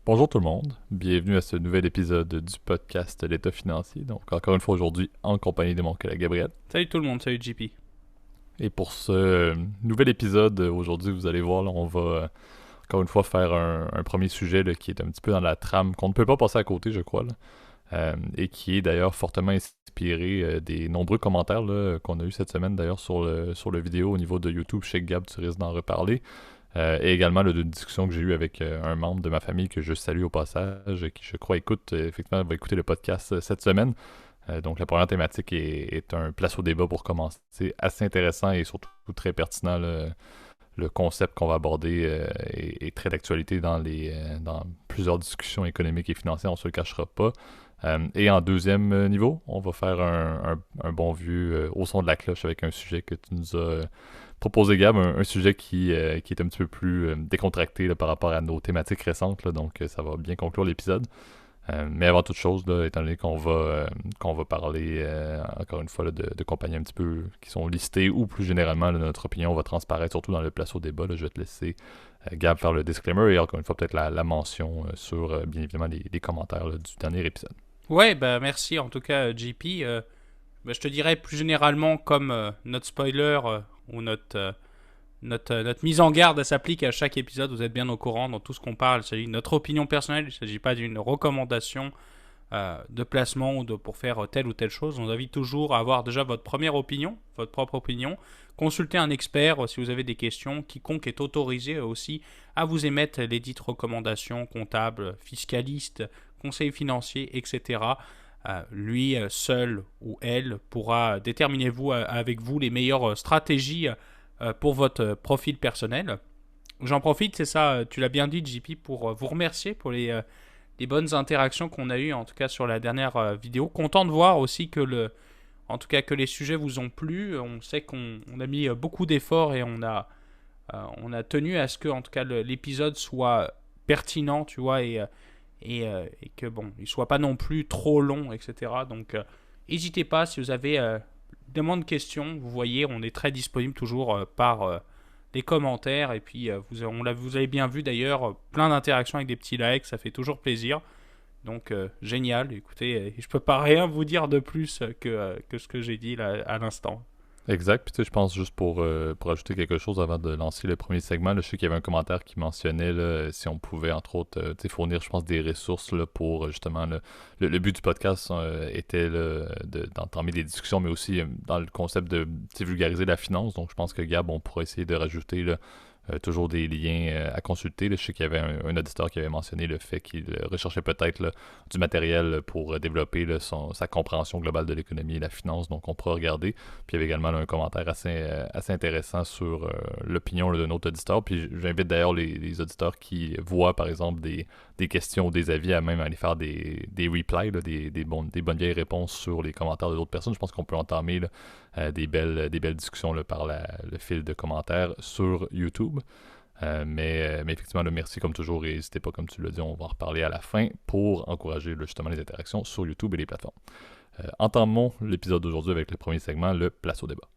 Bonjour tout le monde, bienvenue à ce nouvel épisode du podcast L'État financier. Donc encore une fois aujourd'hui en compagnie de mon collègue Gabriel. Salut tout le monde, salut JP. Et pour ce nouvel épisode, aujourd'hui vous allez voir, là, on va encore une fois faire un premier sujet là, qui est un petit peu dans la trame qu'on ne peut pas passer à côté je crois. Là, et qui est d'ailleurs fortement inspiré des nombreux commentaires là, qu'on a eu cette semaine d'ailleurs sur le vidéo au niveau de YouTube. Chez Gab, tu risques d'en reparler. Et également là, d'une discussion que j'ai eue avec un membre de ma famille que je salue au passage, et qui je crois écoute, effectivement va écouter le podcast cette semaine. Donc la première thématique est un place au débat pour commencer. C'est assez intéressant et surtout très pertinent. Le concept qu'on va aborder est très d'actualité dans plusieurs discussions économiques et financières, on ne se le cachera pas. Et en deuxième niveau, on va faire un bon vu au son de la cloche avec un sujet que tu nous as proposé, Gab, un sujet qui est un petit peu plus décontracté là, par rapport à nos thématiques récentes, là, donc ça va bien conclure l'épisode. Mais avant toute chose, là, étant donné qu'on va parler encore une fois là, de compagnies un petit peu qui sont listées ou plus généralement là, notre opinion va transparaître surtout dans le place au débat. Là, je vais te laisser Gab faire le disclaimer et encore une fois peut-être la mention sur bien évidemment les commentaires là, du dernier épisode. Ouais, bah merci en tout cas JP. Je te dirais plus généralement comme notre spoiler ou notre mise en garde s'applique à chaque épisode, vous êtes bien au courant dans tout ce qu'on parle. Il s'agit de notre opinion personnelle, il ne s'agit pas d'une recommandation de placement ou pour faire telle ou telle chose. On vous invite toujours à avoir déjà votre première opinion, votre propre opinion. Consultez un expert si vous avez des questions. Quiconque est autorisé aussi à vous émettre les dites recommandations comptables, fiscalistes, conseils financiers, etc. Lui seul ou elle pourra déterminer avec vous les meilleures stratégies pour votre profil personnel. J'en profite, c'est ça, tu l'as bien dit JP, pour vous remercier pour les bonnes interactions qu'on a eues, en tout cas sur la dernière vidéo. Content de voir aussi en tout cas que les sujets vous ont plu. On sait qu'on a mis beaucoup d'efforts et on a tenu à ce que, en tout cas, l'épisode soit pertinent, tu vois, et que bon, il soit pas non plus trop long, etc. Donc, n'hésitez pas si vous avez des moindres questions. Vous voyez, on est très disponible toujours par les commentaires. Et puis, vous avez bien vu d'ailleurs, plein d'interactions avec des petits likes, ça fait toujours plaisir. Donc, génial. Écoutez, je peux pas rien vous dire de plus que ce que j'ai dit là, à l'instant. Exact. Puis tu sais, je pense juste pour ajouter quelque chose avant de lancer le premier segment, là, je sais qu'il y avait un commentaire qui mentionnait là, si on pouvait, entre autres, tu sais, fournir, je pense, des ressources là, pour justement le but du podcast était là, d'entamer des discussions, mais aussi dans le concept de tu sais, vulgariser la finance. Donc je pense que Gab, on pourrait essayer de rajouter là, toujours des liens à consulter. Là. Je sais qu'il y avait un auditeur qui avait mentionné le fait qu'il recherchait peut-être là, du matériel pour développer là, sa compréhension globale de l'économie et la finance. Donc on pourra regarder. Puis il y avait également là, un commentaire assez intéressant sur l'opinion là, de notre auditeur. Puis j'invite d'ailleurs les auditeurs qui voient par exemple des questions ou des avis à même aller faire des replies, là, des bonnes vieilles réponses sur les commentaires de d'autres personnes. Je pense qu'on peut entamer là, des belles discussions là, par le fil de commentaires sur YouTube. Mais effectivement, le merci comme toujours et n'hésitez pas, comme tu l'as dit, on va en reparler à la fin pour encourager là, justement les interactions sur YouTube et les plateformes. Entamons l'épisode d'aujourd'hui avec le premier segment, le place au débat.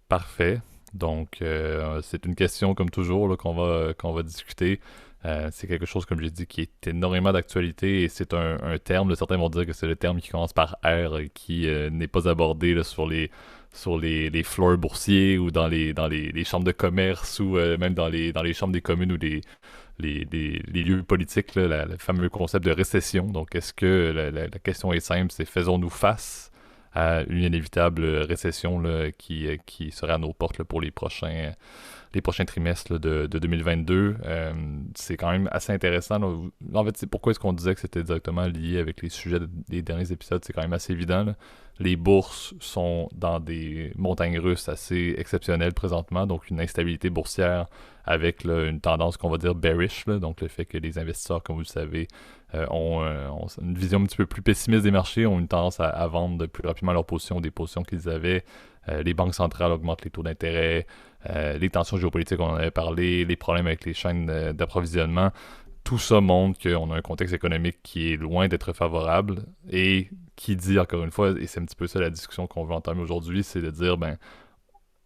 Parfait. Donc, c'est une question, comme toujours, là, qu'on va discuter. C'est quelque chose, comme j'ai dit, qui est énormément d'actualité et c'est un terme, là, certains vont dire que c'est le terme qui commence par R et qui n'est pas abordé là, sur les floors boursiers ou dans les chambres de commerce ou même dans les chambres des communes ou les lieux politiques, là, le fameux concept de récession. Donc, est-ce que la question est simple, c'est faisons-nous face à une inévitable récession là, qui serait à nos portes là, pour les prochains trimestres là, de 2022. C'est quand même assez intéressant. Là. En fait, c'est pourquoi est-ce qu'on disait que c'était directement lié avec les sujets des derniers épisodes. C'est quand même assez évident. Là. Les bourses sont dans des montagnes russes assez exceptionnelles présentement, donc une instabilité boursière avec là, une tendance qu'on va dire bearish, là, donc le fait que les investisseurs, comme vous le savez, ont une vision un petit peu plus pessimiste des marchés, ont une tendance à vendre plus rapidement leurs positions, des positions qu'ils avaient. Les banques centrales augmentent les taux d'intérêt, les tensions géopolitiques, on en avait parlé, les problèmes avec les chaînes d'approvisionnement. Tout ça montre qu'on a un contexte économique qui est loin d'être favorable et qui dit, encore une fois, et c'est un petit peu ça la discussion qu'on veut entamer aujourd'hui, c'est de dire, ben,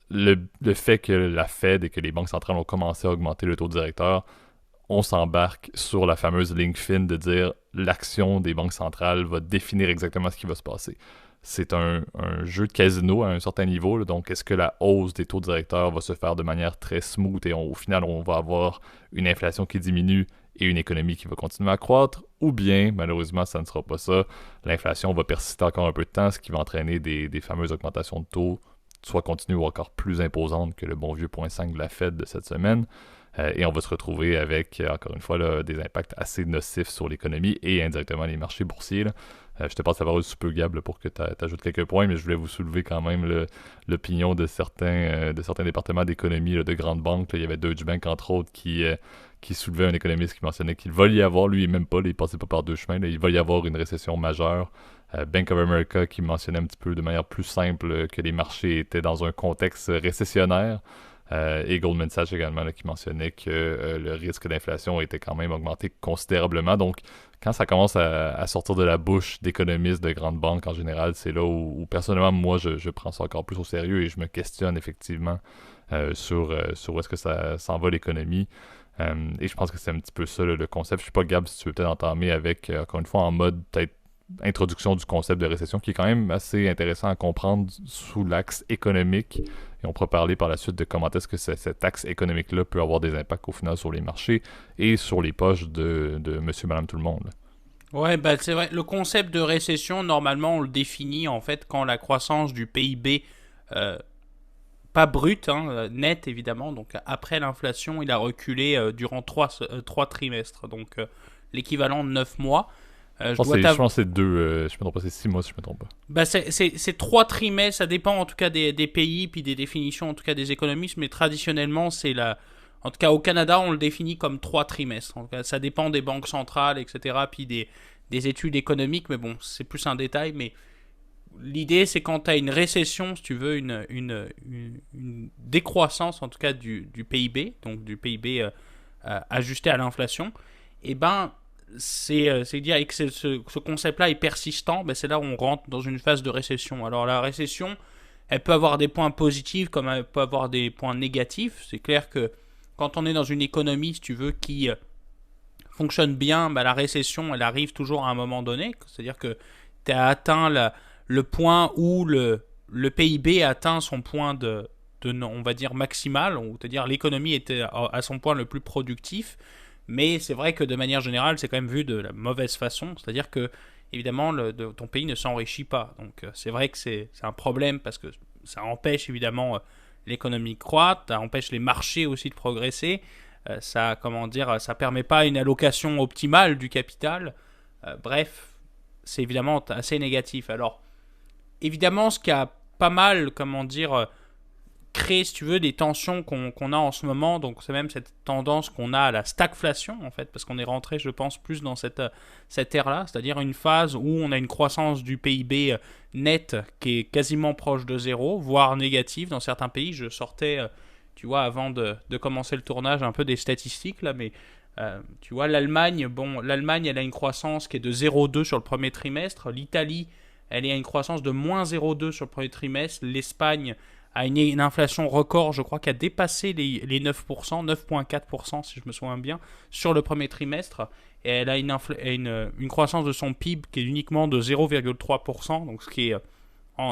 le fait que la Fed et que les banques centrales ont commencé à augmenter le taux directeur on s'embarque sur la fameuse ligne fine de dire l'action des banques centrales va définir exactement ce qui va se passer. C'est un jeu de casino à un certain niveau, là. Donc est-ce que la hausse des taux directeurs va se faire de manière très smooth et au final on va avoir une inflation qui diminue et une économie qui va continuer à croître, ou bien malheureusement ça ne sera pas ça, l'inflation va persister encore un peu de temps, ce qui va entraîner des fameuses augmentations de taux, soit continues ou encore plus imposantes que le bon vieux 0,5 de la Fed de cette semaine. Et on va se retrouver avec, encore une fois, là, des impacts assez nocifs sur l'économie et indirectement les marchés boursiers, là. Je te passe la parole super Gab là, pour que tu ajoutes quelques points, mais je voulais vous soulever quand même l'opinion de certains départements d'économie là, de grandes banques. Là. Il y avait Deutsche Bank, entre autres, qui soulevait un économiste qui mentionnait qu'il va y avoir, lui, même pas, là, il passait pas par deux chemins, là, il va y avoir une récession majeure. Bank of America qui mentionnait un petit peu de manière plus simple que les marchés étaient dans un contexte récessionnaire. Et Goldman Sachs également là, qui mentionnait que le risque d'inflation était quand même augmenté considérablement. Donc, quand ça commence à sortir de la bouche d'économistes de grandes banques en général, c'est là où personnellement, moi, je prends ça encore plus au sérieux et je me questionne effectivement sur où est-ce que ça s'en va l'économie. Et je pense que c'est un petit peu ça le concept. Je sais pas, Gab, si tu veux peut-être entamer avec, encore une fois, en mode peut-être introduction du concept de récession qui est quand même assez intéressant à comprendre sous l'axe économique. Et on pourra parler par la suite de comment est-ce que cet axe économique-là peut avoir des impacts au final sur les marchés et sur les poches de monsieur, madame, tout le monde. Ouais, bah c'est vrai. Le concept de récession, normalement, on le définit en fait quand la croissance du PIB, pas brut, hein, net évidemment, donc après l'inflation, il a reculé durant 3 trimestres, donc l'équivalent de 9 mois. Je pense que c'est 2, je me trompe pas, c'est 6 mois si je me trompe pas. Bah c'est 3 trimestres, ça dépend en tout cas des pays, puis des définitions en tout cas des économistes, mais traditionnellement c'est la... En tout cas au Canada on le définit comme 3 trimestres, en tout cas, ça dépend des banques centrales, etc., puis des études économiques, mais bon c'est plus un détail, mais l'idée c'est quand tu as une récession, si tu veux, une décroissance en tout cas du PIB, donc du PIB ajusté à l'inflation, et ben c'est dire que ce concept-là est persistant, ben c'est là où on rentre dans une phase de récession. Alors la récession, elle peut avoir des points positifs comme elle peut avoir des points négatifs. C'est clair que quand on est dans une économie, si tu veux, qui fonctionne bien, ben la récession, elle arrive toujours à un moment donné. C'est-à-dire que tu as atteint le point où le PIB atteint son point on va dire maximal, c'est-à-dire l'économie était à son point le plus productif. Mais c'est vrai que de manière générale, c'est quand même vu de la mauvaise façon. C'est-à-dire que, évidemment, ton pays ne s'enrichit pas. Donc c'est vrai que c'est un problème parce que ça empêche évidemment l'économie de croître, ça empêche les marchés aussi de progresser. Ça permet pas une allocation optimale du capital. Bref, c'est évidemment assez négatif. Alors, évidemment, ce qui a pas mal, créer, si tu veux, des tensions qu'on a en ce moment. Donc c'est même cette tendance qu'on a à la stagflation, en fait, parce qu'on est rentré, je pense, plus dans cette ère-là, c'est-à-dire une phase où on a une croissance du PIB net qui est quasiment proche de zéro, voire négative dans certains pays. Je sortais, tu vois, avant de commencer le tournage, un peu des statistiques, là, mais tu vois, l'Allemagne, elle a une croissance qui est de 0,2 sur le premier trimestre. L'Italie, elle est à une croissance de moins 0,2 sur le premier trimestre. L'Espagne a une inflation record, je crois, qui a dépassé les 9%, 9,4% si je me souviens bien, sur le premier trimestre. Et elle a une croissance de son PIB qui est uniquement de 0,3%, donc ce qui est,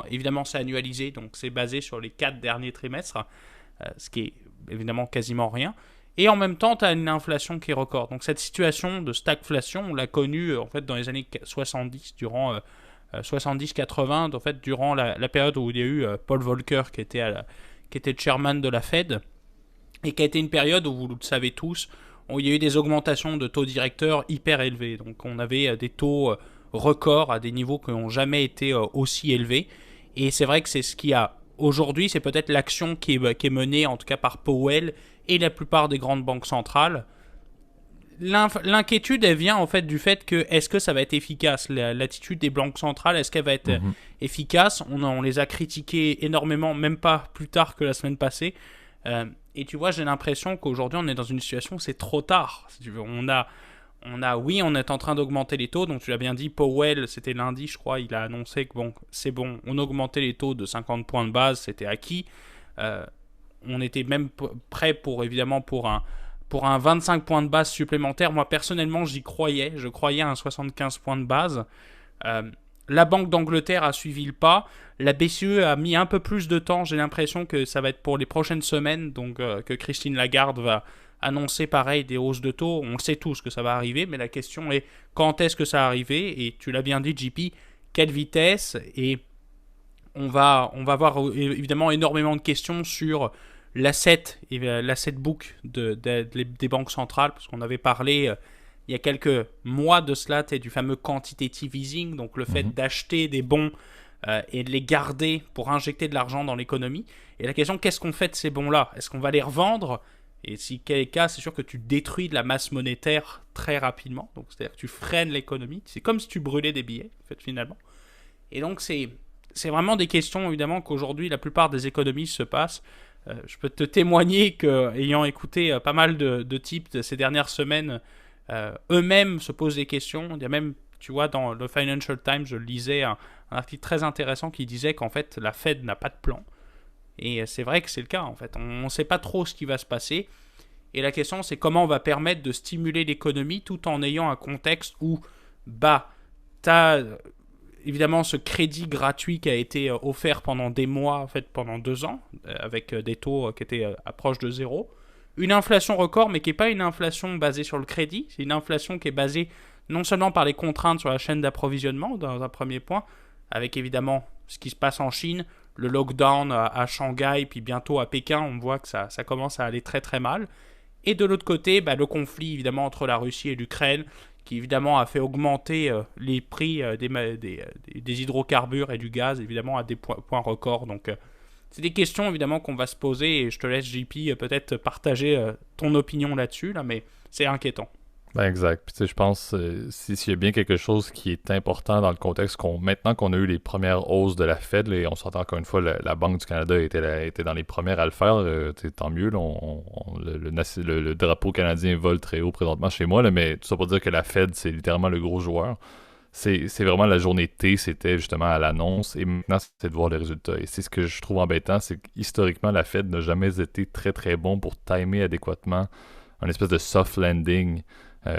évidemment, c'est annualisé, donc c'est basé sur les 4 derniers trimestres, ce qui est évidemment quasiment rien. Et en même temps, tu as une inflation qui est record. Donc cette situation de stagflation, on l'a connue en fait dans les années 70, durant 70-80, en fait, durant la période où il y a eu Paul Volcker qui était chairman de la Fed, et qui a été une période où, vous le savez tous, où il y a eu des augmentations de taux directeurs hyper élevés. Donc on avait des taux records à des niveaux qui n'ont jamais été aussi élevés. Et c'est vrai que c'est ce qui a aujourd'hui, c'est peut-être l'action qui est menée, en tout cas par Powell et la plupart des grandes banques centrales. L'inquiétude, elle vient en fait du fait que est-ce que ça va être efficace, l'attitude des banques centrales, est-ce qu'elle va être efficace? On les a critiquées énormément, même pas plus tard que la semaine passée. Et tu vois, j'ai l'impression qu'aujourd'hui, on est dans une situation où c'est trop tard. Si tu veux. On est en train d'augmenter les taux. Donc tu l'as bien dit, Powell, c'était lundi, je crois, il a annoncé que bon, c'est bon, on augmentait les taux de 50 points de base, c'était acquis. On était même prêt pour pour un 25 points de base supplémentaire. Moi, personnellement, j'y croyais. Je croyais à un 75 points de base. La Banque d'Angleterre a suivi le pas. La BCE a mis un peu plus de temps. J'ai l'impression que ça va être pour les prochaines semaines. Donc, que Christine Lagarde va annoncer pareil des hausses de taux. On le sait tous que ça va arriver. Mais la question est quand est-ce que ça va arriver? Et tu l'as bien dit, JP, quelle vitesse? Et on va avoir évidemment énormément de questions sur l'asset book des banques centrales, parce qu'on avait parlé il y a quelques mois de cela, du fameux quantitative easing, donc le fait d'acheter des bons et de les garder pour injecter de l'argent dans l'économie. Et la question, qu'est-ce qu'on fait de ces bons-là? Est-ce qu'on va les revendre? Et si quel est le cas, c'est sûr que tu détruis de la masse monétaire très rapidement. Donc c'est-à-dire que tu freines l'économie. C'est comme si tu brûlais des billets, en fait, finalement. Et donc c'est vraiment des questions, évidemment, qu'aujourd'hui, la plupart des économistes se passent. Je peux te témoigner qu'ayant écouté pas mal de types de ces dernières semaines, eux-mêmes se posent des questions. Il y a même, tu vois, dans le Financial Times, je lisais un article très intéressant qui disait qu'en fait, la Fed n'a pas de plan. Et c'est vrai que c'est le cas, en fait. On ne sait pas trop ce qui va se passer. Et la question, c'est comment on va permettre de stimuler l'économie tout en ayant un contexte où, tu as évidemment ce crédit gratuit qui a été offert pendant des mois, en fait pendant 2 ans, avec des taux qui étaient proches de zéro. Une inflation record, mais qui n'est pas une inflation basée sur le crédit, c'est une inflation qui est basée non seulement par les contraintes sur la chaîne d'approvisionnement, dans un premier point, avec évidemment ce qui se passe en Chine, le lockdown à Shanghai, puis bientôt à Pékin, on voit que ça commence à aller très très mal. Et de l'autre côté, le conflit évidemment entre la Russie et l'Ukraine, qui évidemment a fait augmenter les prix des hydrocarbures et du gaz, évidemment, à des points records. Donc, c'est des questions, évidemment, qu'on va se poser, et je te laisse, JP, peut-être partager ton opinion là-dessus, mais c'est inquiétant. Ben exact. Puis tu sais, je pense s'il y a bien quelque chose qui est important dans le contexte maintenant qu'on a eu les premières hausses de la Fed, là, et on s'entend encore une fois, la Banque du Canada était dans les premières à le faire, tant mieux, là, le drapeau canadien vole très haut présentement chez moi, là, mais tout ça pour dire que la Fed, c'est littéralement le gros joueur. C'est vraiment la journée T, c'était justement à l'annonce, et maintenant c'est de voir les résultats. Et c'est ce que je trouve embêtant, c'est qu'historiquement, la Fed n'a jamais été très très bon pour timer adéquatement un espèce de soft landing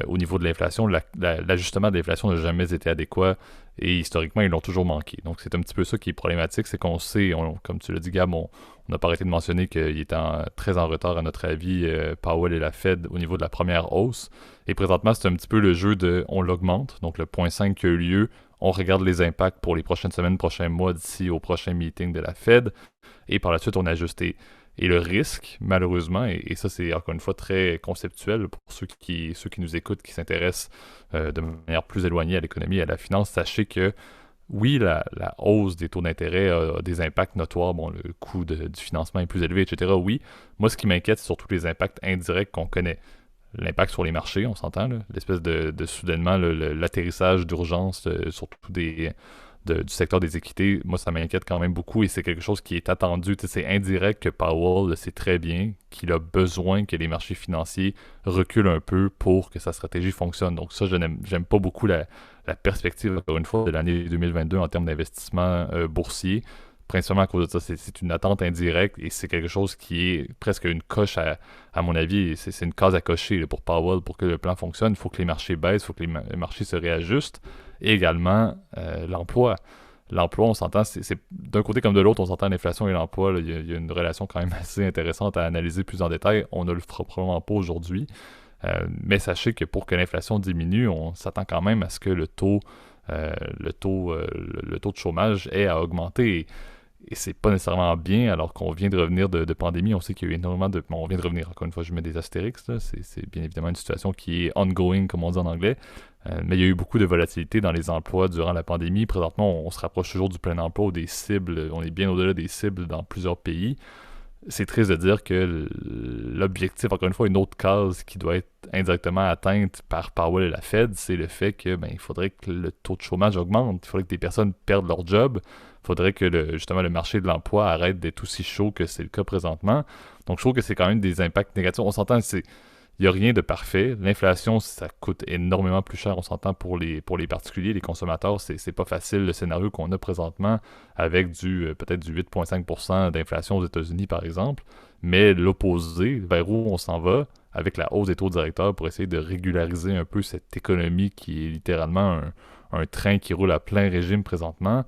au niveau de l'inflation. L'ajustement de l'inflation n'a jamais été adéquat et historiquement, ils l'ont toujours manqué. Donc, c'est un petit peu ça qui est problématique, c'est qu'on sait, comme tu l'as dit, Gab, on n'a pas arrêté de mentionner qu'il était très en retard, à notre avis, Powell et la Fed au niveau de la première hausse. Et présentement, c'est un petit peu le jeu de on l'augmente, donc le 0,5 qui a eu lieu, on regarde les impacts pour les prochaines semaines, prochains mois d'ici au prochain meeting de la Fed, et par la suite, on ajuste. Et le risque, malheureusement, et ça c'est encore une fois très conceptuel pour ceux qui nous écoutent, qui s'intéressent de manière plus éloignée à l'économie et à la finance, sachez que oui, la hausse des taux d'intérêt a des impacts notoires, le coût du financement est plus élevé, etc. Oui, moi ce qui m'inquiète, c'est surtout les impacts indirects qu'on connaît. L'impact sur les marchés, on s'entend, là, l'espèce de soudainement l'atterrissage d'urgence, surtout du secteur des équités, moi ça m'inquiète quand même beaucoup et c'est quelque chose qui est attendu. C'est indirect que Powell le sait très bien, qu'il a besoin que les marchés financiers reculent un peu pour que sa stratégie fonctionne. Donc ça, j'aime pas beaucoup la perspective, encore une fois, de l'année 2022 en termes d'investissement boursier. Principalement à cause de ça, c'est une attente indirecte et c'est quelque chose qui est presque une coche à mon avis. C'est une case à cocher là, pour Powell, pour que le plan fonctionne. Il faut que les marchés baissent, il faut que les marchés se réajustent. Et également, l'emploi. L'emploi, on s'entend, c'est d'un côté comme de l'autre, on s'entend l'inflation et l'emploi. Il y a une relation quand même assez intéressante à analyser plus en détail. On ne le fera probablement pas aujourd'hui. Mais sachez que pour que l'inflation diminue, on s'attend quand même à ce que le taux de chômage ait à augmenter. Et c'est pas nécessairement bien alors qu'on vient de revenir de pandémie. On sait qu'il y a eu énormément de... Bon, on vient de revenir, encore une fois, je mets des astérix. Là. C'est bien évidemment une situation qui est ongoing, comme on dit en anglais. Mais il y a eu beaucoup de volatilité dans les emplois durant la pandémie. Présentement, on se rapproche toujours du plein emploi ou des cibles. On est bien au-delà des cibles dans plusieurs pays. C'est triste de dire que l'objectif, encore une fois, une autre case qui doit être indirectement atteinte par Powell et la Fed, c'est le fait que il faudrait que le taux de chômage augmente. Il faudrait que des personnes perdent leur job. Il faudrait que justement le marché de l'emploi arrête d'être aussi chaud que c'est le cas présentement. Donc je trouve que c'est quand même des impacts négatifs. On s'entend, il n'y a rien de parfait. L'inflation, ça coûte énormément plus cher, on s'entend, pour les particuliers, les consommateurs. C'est pas facile le scénario qu'on a présentement avec peut-être du 8,5% d'inflation aux États-Unis, par exemple. Mais l'opposé, vers où on s'en va, avec la hausse des taux directeurs pour essayer de régulariser un peu cette économie qui est littéralement un train qui roule à plein régime présentement,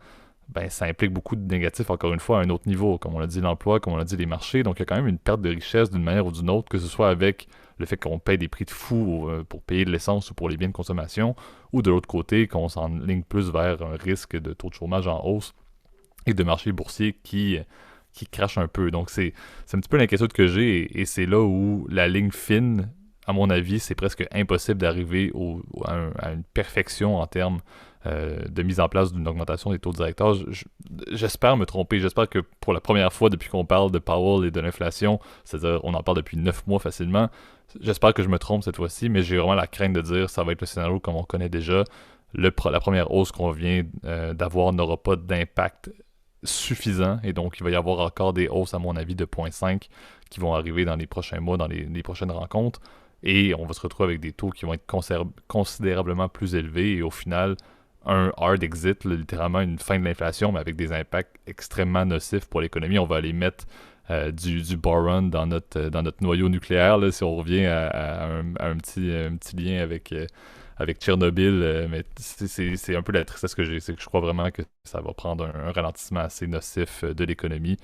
ben ça implique beaucoup de négatifs, encore une fois, à un autre niveau. Comme on l'a dit, l'emploi, comme on l'a dit, les marchés. Donc, il y a quand même une perte de richesse d'une manière ou d'une autre, que ce soit avec le fait qu'on paye des prix de fou pour payer de l'essence ou pour les biens de consommation, ou de l'autre côté, qu'on s'enligne plus vers un risque de taux de chômage en hausse et de marchés boursiers qui crachent un peu. Donc, c'est un petit peu l'inquiétude que j'ai, et c'est là où la ligne fine, à mon avis, c'est presque impossible d'arriver à une perfection en termes de mise en place d'une augmentation des taux directeurs. J'espère me tromper. J'espère que pour la première fois depuis qu'on parle de Powell et de l'inflation, c'est-à-dire on en parle depuis 9 mois facilement, j'espère que je me trompe cette fois-ci, mais j'ai vraiment la crainte de dire ça va être le scénario comme on connaît déjà. La première hausse qu'on vient d'avoir n'aura pas d'impact suffisant, et donc il va y avoir encore des hausses, à mon avis, de 0,5 qui vont arriver dans les prochains mois, dans les prochaines rencontres, et on va se retrouver avec des taux qui vont être considérablement plus élevés, et au final, un hard exit, là, littéralement une fin de l'inflation, mais avec des impacts extrêmement nocifs pour l'économie. On va aller mettre du boron dans notre noyau nucléaire, là, si on revient à un petit lien avec Tchernobyl, mais c'est un peu la tristesse que j'ai, c'est que je crois vraiment que ça va prendre un ralentissement assez nocif de l'économie,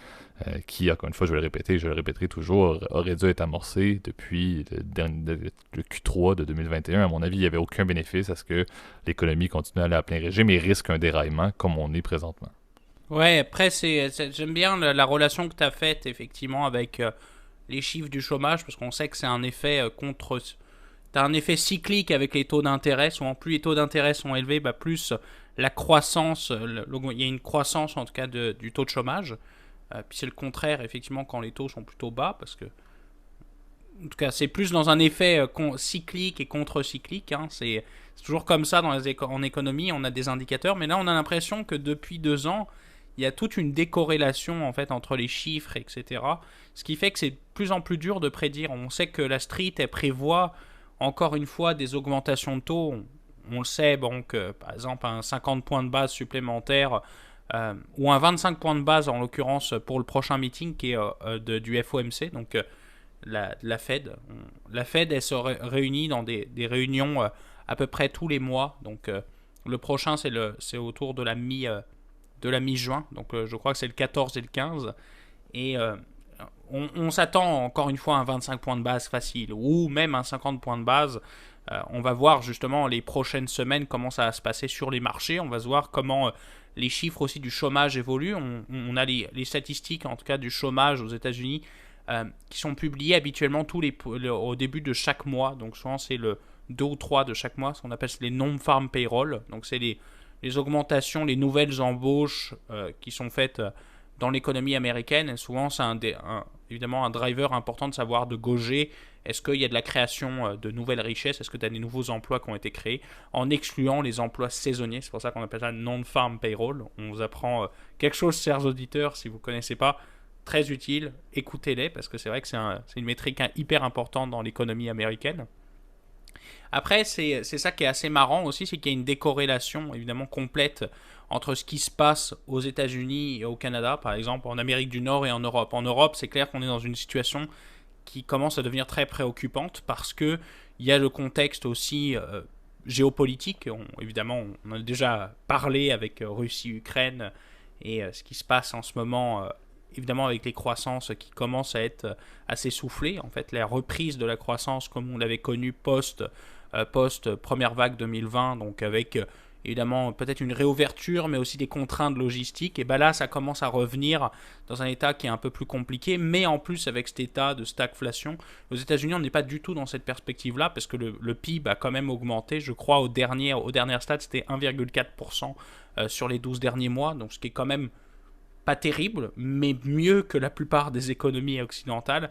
qui, encore une fois, je vais le répéter, je le répéterai toujours, aurait dû être amorcé depuis le Q3 de 2021. À mon avis, il n'y avait aucun bénéfice à ce que l'économie continue à aller à plein régime et risque un déraillement comme on est présentement. Ouais, après, j'aime bien la relation que tu as faite, effectivement, avec les chiffres du chômage, parce qu'on sait que c'est un effet T'as un effet cyclique avec les taux d'intérêt. Souvent, plus les taux d'intérêt sont élevés, bah, plus la croissance, il y a une croissance en tout cas du taux de chômage. Puis c'est le contraire, effectivement, quand les taux sont plutôt bas, parce que, en tout cas, c'est plus dans un effet cyclique et contre-cyclique. Hein. C'est toujours comme ça en économie, on a des indicateurs, mais là, on a l'impression que depuis 2 ans, il y a toute une décorrélation en fait entre les chiffres, etc. Ce qui fait que c'est de plus en plus dur de prédire. On sait que la street, elle prévoit encore une fois des augmentations de taux. On le sait, donc, par exemple, un 50 points de base supplémentaire ou un 25 points de base, en l'occurrence, pour le prochain meeting qui est du FOMC, donc la Fed. La Fed, elle se réunit dans des réunions à peu près tous les mois. Donc, le prochain, c'est autour de la mi-juin. Donc, je crois que c'est le 14 et le 15. Et on s'attend encore une fois à un 25 points de base facile, ou même un 50 points de base. On va voir justement les prochaines semaines comment ça va se passer sur les marchés. On va se voir comment les chiffres aussi du chômage évoluent. On a les statistiques, en tout cas du chômage aux États-Unis, qui sont publiées habituellement au début de chaque mois. Donc souvent c'est le 2 ou 3 de chaque mois, ce qu'on appelle les non-farm payroll. Donc c'est les augmentations, les nouvelles embauches qui sont faites dans l'économie américaine. Et souvent c'est évidemment un driver important de savoir de gauger. Est-ce qu'il y a de la création de nouvelles richesses? Est-ce que tu as des nouveaux emplois qui ont été créés? En excluant les emplois saisonniers. C'est pour ça qu'on appelle ça non-farm payroll. On vous apprend quelque chose, chers auditeurs, si vous ne connaissez pas. Très utile. Écoutez-les, parce que c'est vrai que c'est une métrique hyper importante dans l'économie américaine. Après, c'est ça qui est assez marrant aussi, c'est qu'il y a une décorrélation évidemment complète entre ce qui se passe aux États-Unis et au Canada, par exemple, en Amérique du Nord et en Europe. En Europe, c'est clair qu'on est dans une situation qui commence à devenir très préoccupante parce qu'il y a le contexte aussi géopolitique. Évidemment, on a déjà parlé avec Russie-Ukraine et ce qui se passe en ce moment, évidemment avec les croissances qui commencent à être assez soufflées. En fait, la reprise de la croissance comme on l'avait connu post première vague 2020, donc avec évidemment peut-être une réouverture, mais aussi des contraintes logistiques. Et bien là, ça commence à revenir dans un état qui est un peu plus compliqué, mais en plus avec cet état de stagflation. Aux États-Unis, on n'est pas du tout dans cette perspective-là, parce que le PIB a quand même augmenté. Je crois aux dernières stats, c'était 1,4% sur les 12 derniers mois, donc ce qui est quand même pas terrible, mais mieux que la plupart des économies occidentales.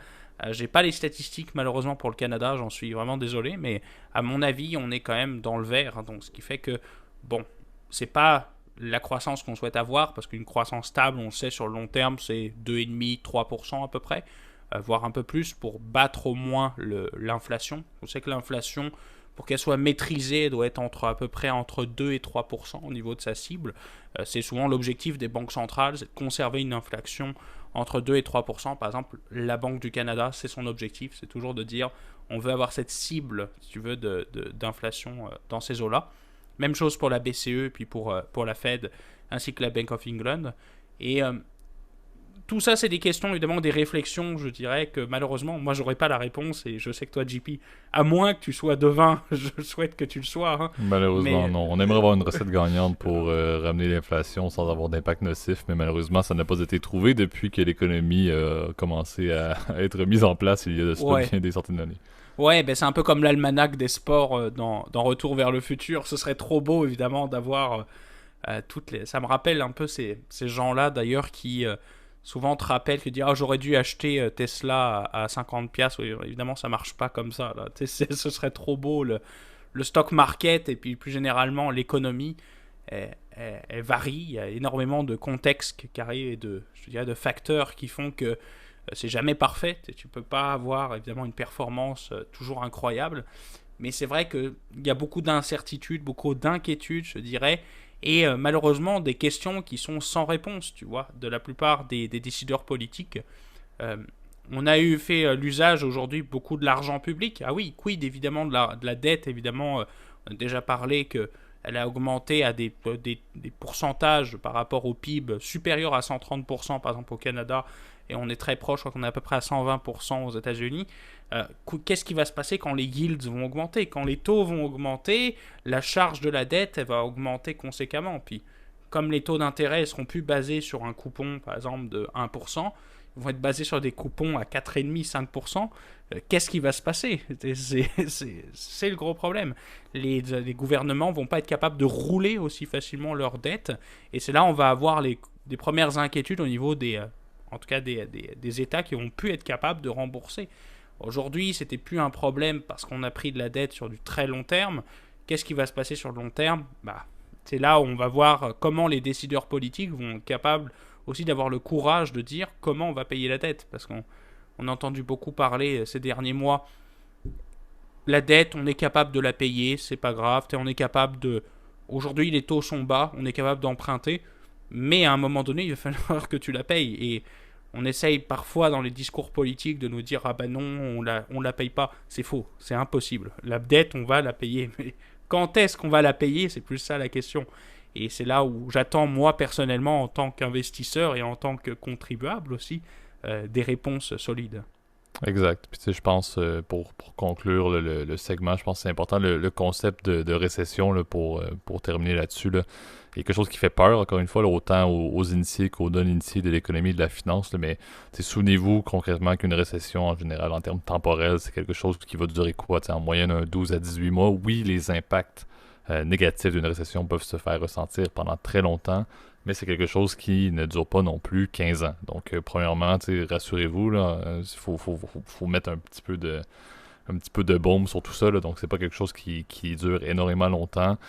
J'ai pas les statistiques malheureusement pour le Canada, j'en suis vraiment désolé, mais à mon avis, on est quand même dans le vert, hein, donc ce qui fait que bon, c'est pas la croissance qu'on souhaite avoir, parce qu'une croissance stable, on le sait, sur le long terme, c'est 2,5-3% à peu près, voire un peu plus, pour battre au moins l'inflation. On sait que l'inflation, pour qu'elle soit maîtrisée, elle doit être à peu près entre 2 et 3% au niveau de sa cible. C'est souvent l'objectif des banques centrales, c'est de conserver une inflation entre 2 et 3%. Par exemple, la Banque du Canada, c'est son objectif, c'est toujours de dire On veut avoir cette cible, si tu veux, d'inflation dans ces eaux-là. Même chose pour la BCE, puis pour la Fed, ainsi que la Bank of England. Et tout ça, c'est des questions, évidemment, des réflexions, je dirais, que malheureusement, moi, j'aurais pas la réponse, et je sais que toi, JP, à moins que tu sois devin, je souhaite que tu le sois, hein, Malheureusement, mais non. On aimerait avoir une recette gagnante pour ramener l'inflation sans avoir d'impact nocif, mais malheureusement, ça n'a pas été trouvé depuis que l'économie a commencé à être mise en place il y a de cela ouais. bien des centaines d'années. Ouais, ben c'est un peu comme l'almanach des sports dans Retour vers le futur. Ce serait trop beau, évidemment, d'avoir toutes les... Ça me rappelle un peu ces gens-là, d'ailleurs, qui souvent te rappellent que dire ah, j'aurais dû acheter Tesla à 50 piastres. Oui, évidemment, ça marche pas comme ça. Là. Ce serait trop beau. Le stock market et puis plus généralement l'économie, elle varie. Il y a énormément de contextes qui arrivent et je dirais, de facteurs qui font que c'est jamais parfait. Tu peux pas avoir évidemment une performance toujours incroyable. Mais c'est vrai qu'il y a beaucoup d'incertitudes, beaucoup d'inquiétudes, je dirais, et malheureusement des questions qui sont sans réponse, tu vois, de la plupart des décideurs politiques. Euh, on a fait l'usage aujourd'hui beaucoup de l'argent public. Ah oui, quid évidemment de la dette, évidemment, on a déjà parlé que elle a augmenté à des pourcentages par rapport au PIB supérieurs à 130% par exemple au Canada, et on est très proche, je crois qu'on est à peu près à 120% aux États-Unis. Qu'est-ce qui va se passer quand les yields vont augmenter? Quand les taux vont augmenter, la charge de la dette elle va augmenter conséquemment. Puis, comme les taux d'intérêt ne seront plus basés sur un coupon, par exemple, de 1%, ils vont être basés sur des coupons à 4,5-5%, qu'est-ce qui va se passer? C'est le gros problème. Les gouvernements vont pas être capables de rouler aussi facilement leurs dettes, et c'est là où on va avoir des premières inquiétudes au niveau en tout cas des États qui vont plus être capables de rembourser. Aujourd'hui, c'était plus un problème parce qu'on a pris de la dette sur du très long terme. Qu'est-ce qui va se passer sur le long terme? C'est là où on va voir comment les décideurs politiques vont être capables aussi d'avoir le courage de dire comment on va payer la dette. Parce qu'on a entendu beaucoup parler ces derniers mois. La dette, on est capable de la payer, c'est pas grave. On est capable de... Aujourd'hui, les taux sont bas, on est capable d'emprunter. Mais à un moment donné, il va falloir que tu la payes. Et on essaye parfois dans les discours politiques de nous dire ah ben non, on la paye pas. C'est faux, c'est impossible. La dette, on va la payer. Mais quand est-ce qu'on va la payer? C'est plus ça la question. Et c'est là où j'attends, moi, personnellement, en tant qu'investisseur et en tant que contribuable aussi, des réponses solides. Exact. Puis tu sais, je pense, pour conclure le segment, je pense que c'est important le concept de récession là, pour terminer là-dessus. Là. Il y a quelque chose qui fait peur, encore une fois, là, autant aux initiés qu'aux non-initiés de l'économie et de la finance. Là, mais souvenez-vous concrètement qu'une récession, en général, en termes temporels, c'est quelque chose qui va durer quoi? En moyenne, 12 à 18 mois. Oui, les impacts négatifs d'une récession peuvent se faire ressentir pendant très longtemps, mais c'est quelque chose qui ne dure pas non plus 15 ans. Donc, premièrement, rassurez-vous, il faut mettre un petit peu de baume sur tout ça. Là, donc, c'est pas quelque chose qui dure énormément longtemps.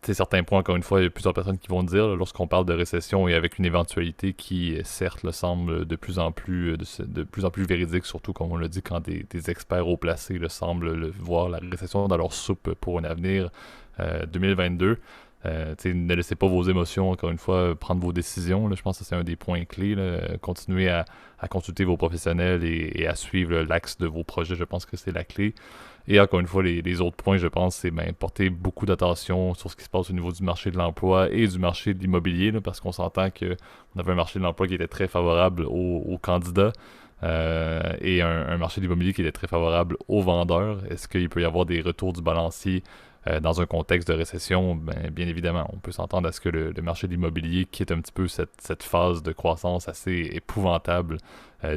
Certains points, encore une fois, il y a plusieurs personnes qui vont dire, là, lorsqu'on parle de récession et avec une éventualité qui, certes, là, semble de plus en plus véridique, surtout comme on l'a dit, quand des experts haut placés semblent voir la récession dans leur soupe pour un avenir 2022. Ne laissez pas vos émotions, encore une fois, prendre vos décisions. Là, je pense que c'est un des points clés. Là. Continuez à consulter vos professionnels et à suivre l'axe de vos projets. Je pense que c'est la clé. Et encore une fois, les autres points, je pense, c'est porter beaucoup d'attention sur ce qui se passe au niveau du marché de l'emploi et du marché de l'immobilier, là, parce qu'on s'entend qu'on avait un marché de l'emploi qui était très favorable aux candidats et un marché de l'immobilier qui était très favorable aux vendeurs. Est-ce qu'il peut y avoir des retours du balancier dans un contexte de récession? Bien évidemment, on peut s'entendre à ce que le marché de l'immobilier quitte un petit peu cette phase de croissance assez épouvantable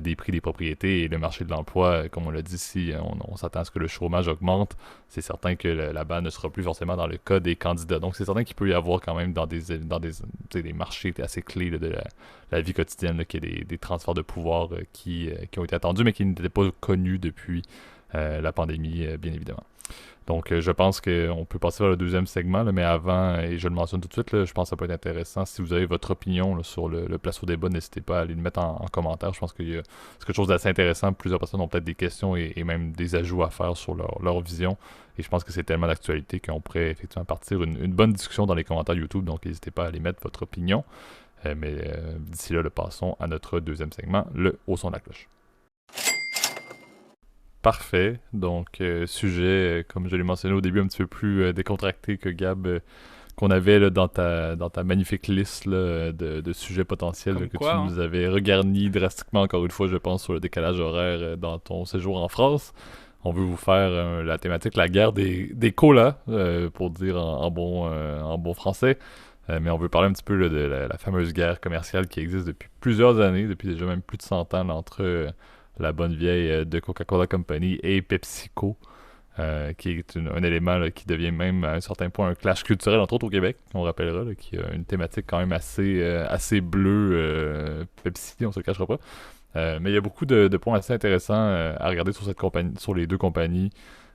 des prix des propriétés, et le marché de l'emploi, comme on l'a dit, si on s'attend à ce que le chômage augmente, c'est certain que la balle ne sera plus forcément dans le cas des candidats. Donc c'est certain qu'il peut y avoir quand même dans des marchés assez clés là, de la vie quotidienne, là, qu'il y a des transferts de pouvoir qui ont été attendus, mais qui n'étaient pas connus depuis la pandémie, bien évidemment. Donc, je pense qu'on peut passer vers le deuxième segment, là, mais avant, et je le mentionne tout de suite, là, je pense que ça peut être intéressant. Si vous avez votre opinion là, sur le place au débat, n'hésitez pas à aller le mettre en commentaire. Je pense que c'est quelque chose d'assez intéressant. Plusieurs personnes ont peut-être des questions et même des ajouts à faire sur leur vision. Et je pense que c'est tellement d'actualité qu'on pourrait effectivement partir une bonne discussion dans les commentaires YouTube. Donc, n'hésitez pas à aller mettre votre opinion. Mais d'ici là, passons à notre deuxième segment, le Au son de la cloche. Parfait. Donc, sujet, comme je l'ai mentionné au début, un petit peu plus décontracté que Gab, qu'on avait là, dans ta magnifique liste là, de sujets potentiels là, Comme que tu quoi, hein. nous avais regarni drastiquement, encore une fois, je pense, sur le décalage horaire dans ton séjour en France. On veut vous faire la thématique, la guerre des colas, pour dire en bon français. Mais on veut parler un petit peu là, de la fameuse guerre commerciale qui existe depuis plusieurs années, depuis déjà même plus de 100 ans, là, entre la bonne vieille de Coca-Cola Company et PepsiCo, qui est un élément là, qui devient même à un certain point un clash culturel, entre autres au Québec, on rappellera, là, qui a une thématique quand même assez bleue, Pepsi, on se le cachera pas. Mais il y a beaucoup de points assez intéressants à regarder sur cette compagnie, sur les deux compagnies.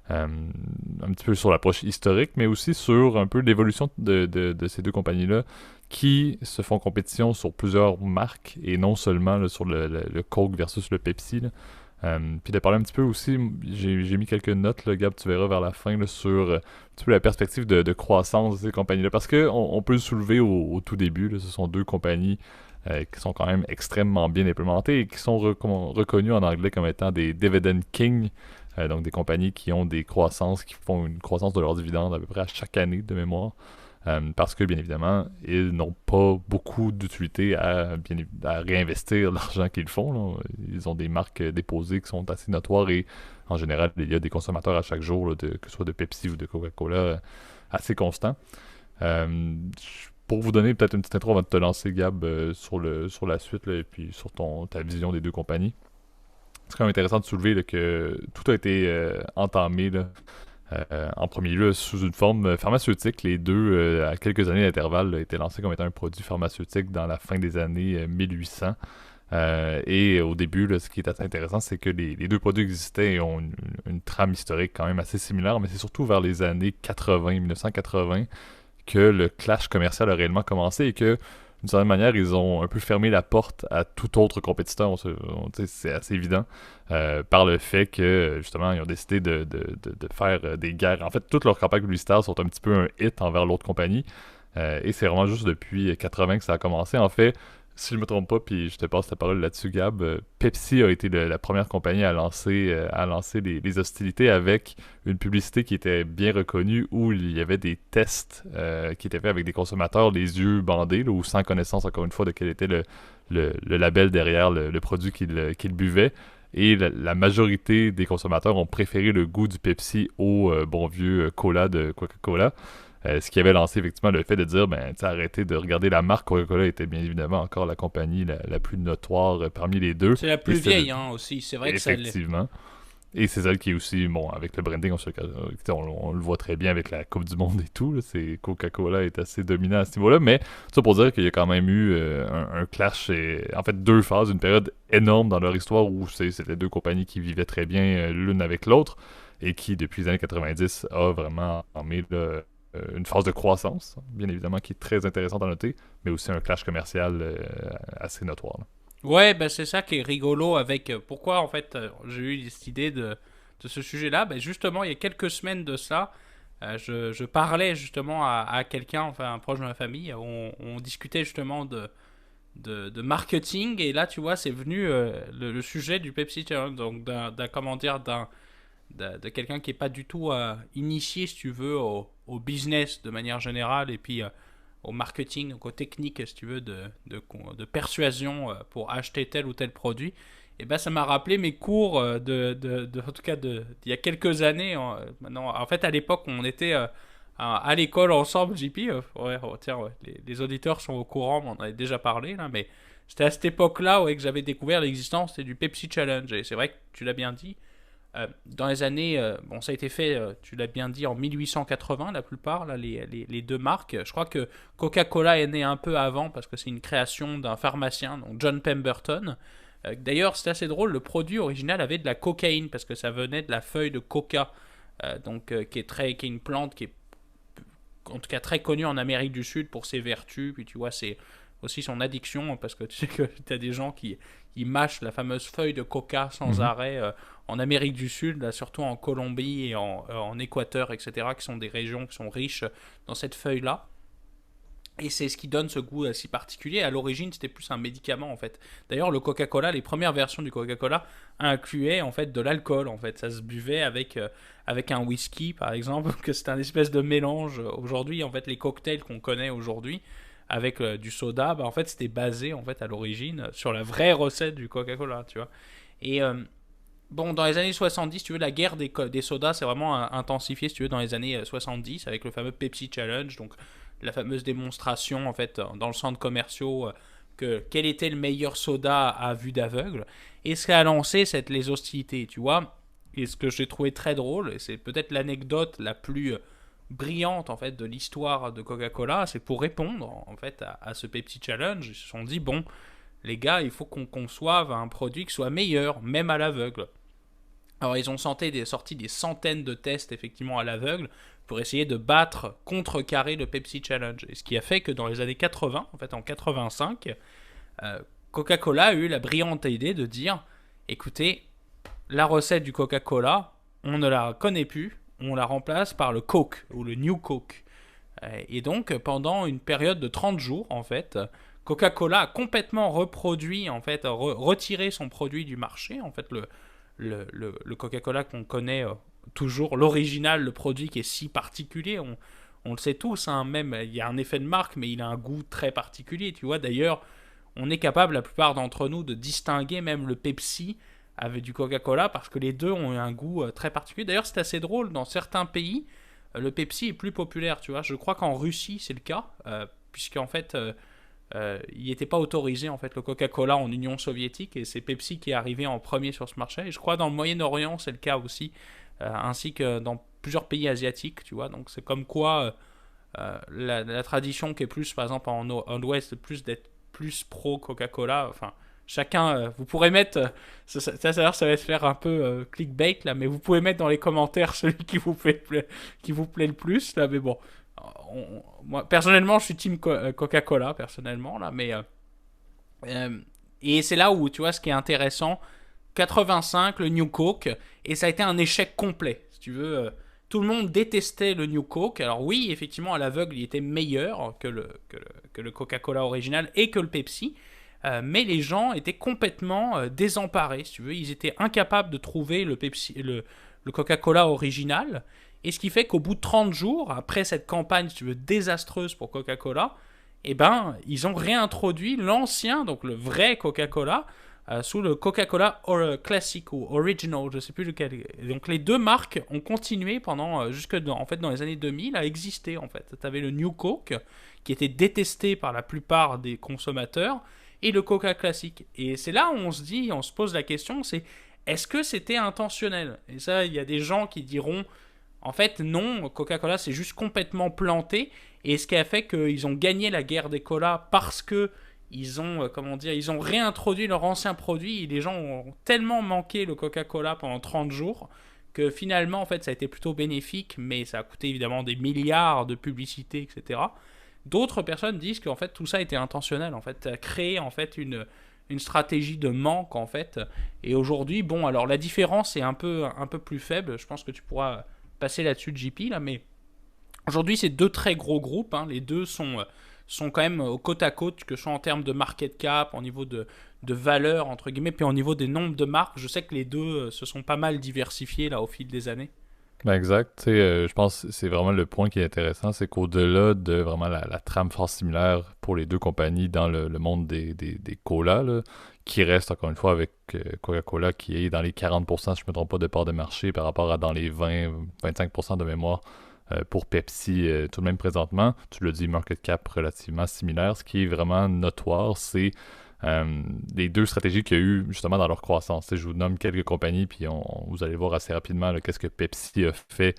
Un petit peu sur l'approche historique, mais aussi sur un peu l'évolution de ces deux compagnies-là qui se font compétition sur plusieurs marques et non seulement là, sur le Coke versus le Pepsi. Là. Puis de parler un petit peu aussi, j'ai mis quelques notes, là, Gab, tu verras vers la fin, là, sur un petit peu la perspective de croissance de ces compagnies-là. Parce qu'on on peut le soulever au tout début, là, ce sont deux compagnies qui sont quand même extrêmement bien implémentées et qui sont reconnues en anglais comme étant des dividend king. Donc des compagnies qui ont des croissances, qui font une croissance de leurs dividendes à peu près à chaque année de mémoire. Parce que, bien évidemment, ils n'ont pas beaucoup d'utilité à réinvestir l'argent qu'ils font. Là. Ils ont des marques déposées qui sont assez notoires et, en général, il y a des consommateurs à chaque jour, là, que ce soit de Pepsi ou de Coca-Cola, assez constants. Pour vous donner peut-être une petite intro avant de te lancer, Gab, sur la suite là, et puis sur ta vision des deux compagnies. C'est quand même intéressant de soulever là, que tout a été entamé là, en premier lieu sous une forme pharmaceutique. Les deux, à quelques années d'intervalle, étaient lancés comme étant un produit pharmaceutique dans la fin des années 1800. Et au début, là, ce qui est assez intéressant, c'est que les deux produits existaient et ont une trame historique quand même assez similaire, mais c'est surtout vers les années 80, 1980, que le clash commercial a réellement commencé et que d'une certaine manière, ils ont un peu fermé la porte à tout autre compétiteur, c'est assez évident, par le fait que, justement, ils ont décidé de faire des guerres. En fait, toutes leurs campagnes publicitaires sont un petit peu un hit envers l'autre compagnie, et c'est vraiment juste depuis 80 que ça a commencé. En fait, si je me trompe pas, puis je te passe la parole là-dessus, Gab, Pepsi a été la première compagnie à lancer les hostilités avec une publicité qui était bien reconnue où il y avait des tests qui étaient faits avec des consommateurs les yeux bandés là, ou sans connaissance encore une fois de quel était le label derrière le produit qu'ils buvaient. Et la majorité des consommateurs ont préféré le goût du Pepsi au bon vieux cola de Coca-Cola. Ce qui avait lancé effectivement le fait de dire, ben, arrêtez de regarder la marque. Coca-Cola était bien évidemment encore la compagnie la plus notoire parmi les deux. C'est la Et plus vieille hein, aussi, c'est vrai que ça l'est. effectivement. Et c'est celle qui est aussi, bon, avec le branding, on le voit très bien avec la Coupe du Monde et tout. Là, Coca-Cola est assez dominant à ce niveau-là. Mais ça pour dire qu'il y a quand même eu un clash, en fait deux phases, une période énorme dans leur histoire où c'était deux compagnies qui vivaient très bien l'une avec l'autre et qui, depuis les années 90, a vraiment emmené une phase de croissance, bien évidemment, qui est très intéressante à noter, mais aussi un clash commercial assez notoire. Là. Ouais, bah c'est ça qui est rigolo avec... pourquoi, en fait, j'ai eu cette idée de ce sujet-là. Bah, justement, il y a quelques semaines de ça, je parlais justement à quelqu'un, enfin un proche de ma famille, on discutait justement de marketing, et là, tu vois, c'est venu le sujet du Pepsi Challenge, donc comment dire, de quelqu'un qui est pas du tout initié, si tu veux, au business de manière générale, et puis au marketing, donc aux techniques, si tu veux, de persuasion pour acheter tel ou tel produit. Et ben ça m'a rappelé mes cours en tout cas d'il y a quelques années. Maintenant, en fait, à l'époque, on était à l'école ensemble, JP. Ouais, oh, tiens, ouais, les auditeurs sont au courant, on en avait déjà parlé là, mais c'était à cette époque-là ouais, que j'avais découvert l'existence du Pepsi Challenge. Et c'est vrai que tu l'as bien dit, dans les années, bon, ça a été fait, tu l'as bien dit, en 1880, la plupart, là, les deux marques. Je crois que Coca-Cola est né un peu avant, parce que c'est une création d'un pharmacien, donc John Pemberton. D'ailleurs, c'est assez drôle, le produit original avait de la cocaïne, parce que ça venait de la feuille de coca, qui est une plante qui est, en tout cas, très connue en Amérique du Sud pour ses vertus, puis tu vois, c'est aussi son addiction, parce que tu sais que tu as des gens qui mâchent la fameuse feuille de coca sans arrêt en Amérique du Sud, là, surtout en Colombie et en Équateur, etc., qui sont des régions qui sont riches dans cette feuille-là. Et c'est ce qui donne ce goût si particulier. À l'origine, c'était plus un médicament en fait. D'ailleurs, le Coca-Cola, les premières versions du Coca-Cola incluaient en fait de l'alcool. En fait, ça se buvait avec un whisky, par exemple, que c'est un espèce de mélange. Aujourd'hui, en fait, les cocktails qu'on connaît aujourd'hui avec du soda, bah, en fait, c'était basé en fait à l'origine sur la vraie recette du Coca-Cola, tu vois. Et bon, dans les années 70, si tu veux, la guerre des sodas s'est vraiment intensifiée, si tu veux, dans les années 70, avec le fameux Pepsi Challenge, donc la fameuse démonstration, en fait, dans le centre commercial, que quel était le meilleur soda à vue d'aveugle, et ce qui a lancé les hostilités, tu vois. Et ce que j'ai trouvé très drôle, et c'est peut-être l'anecdote la plus brillante, en fait, de l'histoire de Coca-Cola, c'est pour répondre, en fait, à ce Pepsi Challenge, ils se sont dit, bon, les gars, il faut qu'on conçoive un produit qui soit meilleur, même à l'aveugle. Alors ils ont sorti des centaines de tests effectivement à l'aveugle pour essayer de contrecarrer le Pepsi Challenge. Et ce qui a fait que dans les années 80, en fait en 85, Coca-Cola a eu la brillante idée de dire, écoutez, la recette du Coca-Cola, on ne la connaît plus, on la remplace par le Coke ou le New Coke. Et donc pendant une période de 30 jours en fait, Coca-Cola a complètement reproduit en fait, retiré son produit du marché, en fait le Coca-Cola qu'on connaît toujours, l'original, le produit qui est si particulier, on le sait tous, hein, même il y a un effet de marque, mais il a un goût très particulier, tu vois. D'ailleurs, on est capable, la plupart d'entre nous, de distinguer même le Pepsi avec du Coca-Cola, parce que les deux ont un goût très particulier. D'ailleurs, c'est assez drôle, dans certains pays, le Pepsi est plus populaire, tu vois. Je crois qu'en Russie, c'est le cas, puisqu'en fait, il n'était pas autorisé en fait le Coca-Cola en Union soviétique et c'est Pepsi qui est arrivé en premier sur ce marché. Et je crois dans le Moyen-Orient c'est le cas aussi, ainsi que dans plusieurs pays asiatiques, tu vois. Donc c'est comme quoi la tradition qui est plus, par exemple en Ouest, plus d'être plus pro Coca-Cola. Enfin, chacun, vous pourrez mettre, ça va se faire un peu clickbait là, mais vous pouvez mettre dans les commentaires celui qui vous plaît le plus là. Mais bon, moi personnellement je suis team Coca-Cola personnellement là, mais et c'est là où tu vois ce qui est intéressant. 85 le New Coke et ça a été un échec complet si tu veux. Tout le monde détestait le New Coke. Alors oui, effectivement, à l'aveugle, il était meilleur que le Coca-Cola original et que le Pepsi. Mais les gens étaient complètement désemparés, si tu veux. Ils étaient incapables de trouver le Coca-Cola original. Et ce qui fait qu'au bout de 30 jours, après cette campagne, si tu veux, désastreuse pour Coca-Cola, eh ben, ils ont réintroduit l'ancien, donc le vrai Coca-Cola, sous le Coca-Cola Classic ou Original, je ne sais plus lequel. Donc les deux marques ont continué pendant en fait dans les années 2000 à exister en fait. Tu avais le New Coke qui était détesté par la plupart des consommateurs et le Coca Classic. Et c'est là où on se pose la question, c'est est-ce que c'était intentionnel? Et ça, il y a des gens qui diront en fait non, Coca-Cola c'est juste complètement planté. Et ce qui a fait qu'ils ont gagné la guerre des colas parce que ils ont, ils ont réintroduit leur ancien produit et les gens ont tellement manqué le Coca-Cola pendant 30 jours que finalement, en fait, ça a été plutôt bénéfique, mais ça a coûté évidemment des milliards de publicité, etc. D'autres personnes disent qu'en fait, tout ça était intentionnel, en fait, créer en fait une stratégie de manque, en fait. Et aujourd'hui, bon, alors la différence est un peu plus faible. Je pense que tu pourras passer là-dessus, JP, là, mais aujourd'hui, c'est deux très gros groupes, hein. Les deux sont quand même au côte à côte, que ce soit en termes de market cap, au niveau de valeur, entre guillemets, puis au niveau des nombres de marques. Je sais que les deux se sont pas mal diversifiés là, au fil des années. Ben exact. Tu sais, je pense que c'est vraiment le point qui est intéressant, c'est qu'au-delà de vraiment la trame fort similaire pour les deux compagnies dans le monde des colas, là, qui reste encore une fois avec Coca-Cola qui est dans les 40%, si je ne me trompe pas, de part de marché par rapport à dans les 20-25% de mémoire pour Pepsi tout de même présentement. Tu l'as dit, market cap relativement similaire. Ce qui est vraiment notoire, c'est les deux stratégies qu'il y a eu justement dans leur croissance. Tu sais, je vous nomme quelques compagnies, puis vous allez voir assez rapidement qu'est-ce que Pepsi a fait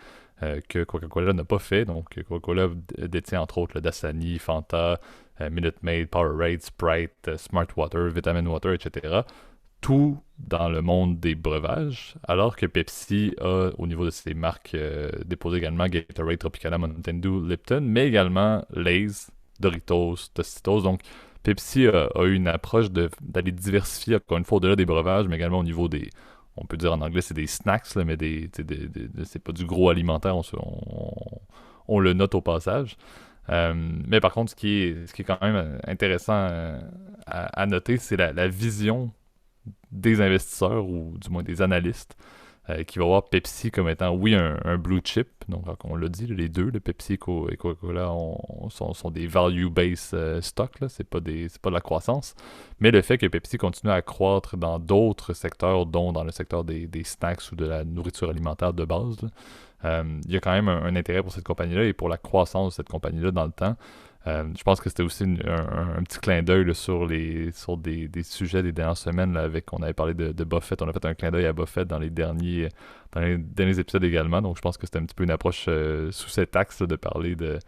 que Coca-Cola n'a pas fait. Donc, Coca-Cola détient entre autres le Dasani, Fanta, Minute Maid, Powerade, Sprite, Smart Water, Vitamin Water, etc. Tout dans le monde des breuvages, alors que Pepsi a, au niveau de ses marques, déposé également Gatorade, Tropicana, Mountain Dew, Lipton, mais également Lay's, Doritos, Tostitos. Donc, Pepsi a eu une approche d'aller diversifier, encore une fois, au-delà des breuvages, mais également au niveau des, on peut dire en anglais, c'est des snacks, là, mais c'est pas du gros alimentaire, on le note au passage. Mais par contre, ce qui est quand même intéressant à noter, c'est la vision des investisseurs ou du moins des analystes qui va voir Pepsi comme étant, oui, un blue chip. Donc, on l'a dit, les deux, le Pepsi et Coca-Cola sont des value-based stocks. Là. C'est pas de la croissance. Mais le fait que Pepsi continue à croître dans d'autres secteurs, dont dans le secteur des snacks ou de la nourriture alimentaire de base, là, il y a quand même un intérêt pour cette compagnie-là et pour la croissance de cette compagnie-là dans le temps. Je pense que c'était aussi un petit clin d'œil là, sur des sujets des dernières semaines là, on avait parlé de Buffett, on a fait un clin d'œil à Buffett dans les derniers épisodes également, donc je pense que c'était un petit peu une approche sous cet axe là, de parler de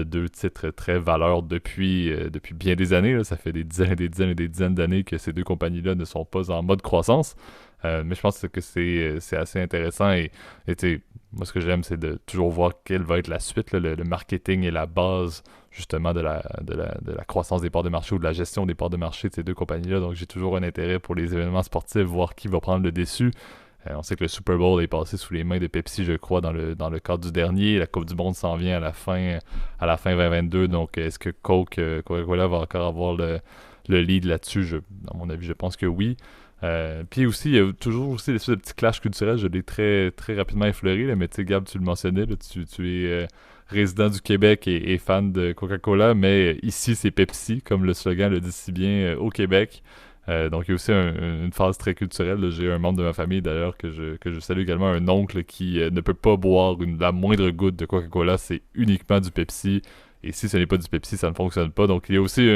deux titres très valeurs depuis bien des années. Là. Ça fait des dizaines et des dizaines et des dizaines d'années que ces deux compagnies-là ne sont pas en mode croissance. Mais je pense que c'est assez intéressant et moi ce que j'aime c'est de toujours voir quelle va être la suite. Là. Le marketing est la base justement de la croissance des parts de marché ou de la gestion des parts de marché de ces deux compagnies-là. Donc j'ai toujours un intérêt pour les événements sportifs, voir qui va prendre le dessus. On sait que le Super Bowl est passé sous les mains de Pepsi, je crois, dans le cadre du dernier. La Coupe du Monde s'en vient à la fin 2022. Donc est-ce que Coca-Cola va encore avoir le lead là-dessus? À mon avis, je pense que oui. Puis aussi, il y a toujours aussi l'espèce de petit clash culturel, je l'ai très, très rapidement effleuré, là, mais tu sais, Gab, tu le mentionnais, là, tu es résident du Québec et fan de Coca-Cola, mais ici, c'est Pepsi, comme le slogan le dit si bien au Québec. Donc, il y a aussi une phase très culturelle. Là. J'ai un membre de ma famille, d'ailleurs, que je salue également, un oncle qui ne peut pas boire la moindre goutte de Coca-Cola, c'est uniquement du Pepsi. Et si ce n'est pas du Pepsi, ça ne fonctionne pas. Donc, il y a aussi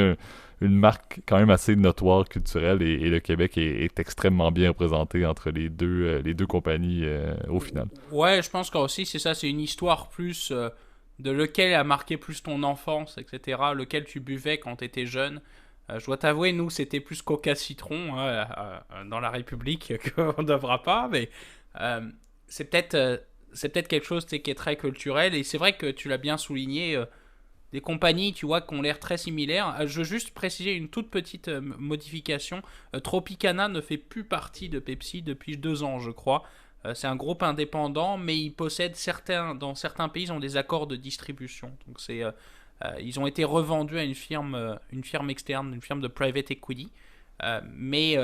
une marque quand même assez notoire culturelle et le Québec est extrêmement bien représenté entre les deux compagnies au final. Ouais, je pense qu'aussi c'est ça, c'est une histoire plus de lequel a marqué plus ton enfance, etc. Lequel tu buvais quand t'étais jeune. Je dois t'avouer, nous c'était plus Coca Citron hein, dans la République qu'on ne devra pas, mais euh, c'est peut-être quelque chose tu sais, qui est très culturel et c'est vrai que tu l'as bien souligné. Des compagnies, tu vois, qui ont l'air très similaires. Je veux juste préciser une toute petite modification. Tropicana ne fait plus partie de Pepsi depuis 2 ans, je crois. C'est un groupe indépendant, mais ils possèdent dans certains pays, ils ont des accords de distribution. Donc ils ont été revendus à une firme externe, une firme de private equity. Mais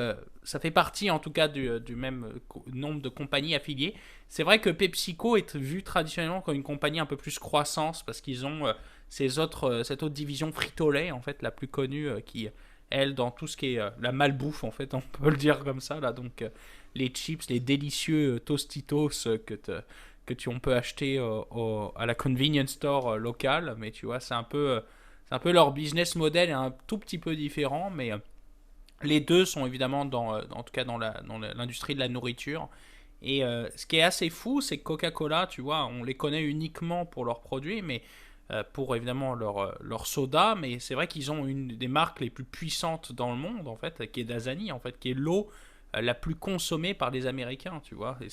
ça fait partie en tout cas du même nombre de compagnies affiliées. C'est vrai que PepsiCo est vu traditionnellement comme une compagnie un peu plus croissance parce qu'ils ont cette autre division Frito-Lay en fait la plus connue qui elle dans tout ce qui est la malbouffe en fait on peut le dire comme ça là donc les chips, les délicieux Tostitos on peut acheter à la convenience store locale mais tu vois c'est un peu leur business model est un tout petit peu différent mais les deux sont évidemment en tout cas dans l'industrie de la nourriture. Et ce qui est assez fou, c'est que Coca-Cola, tu vois, on les connaît uniquement pour leurs produits, mais pour évidemment leur soda, mais c'est vrai qu'ils ont une des marques les plus puissantes dans le monde, en fait, qui est Dasani, en fait, qui est l'eau la plus consommée par les Américains, tu vois. Et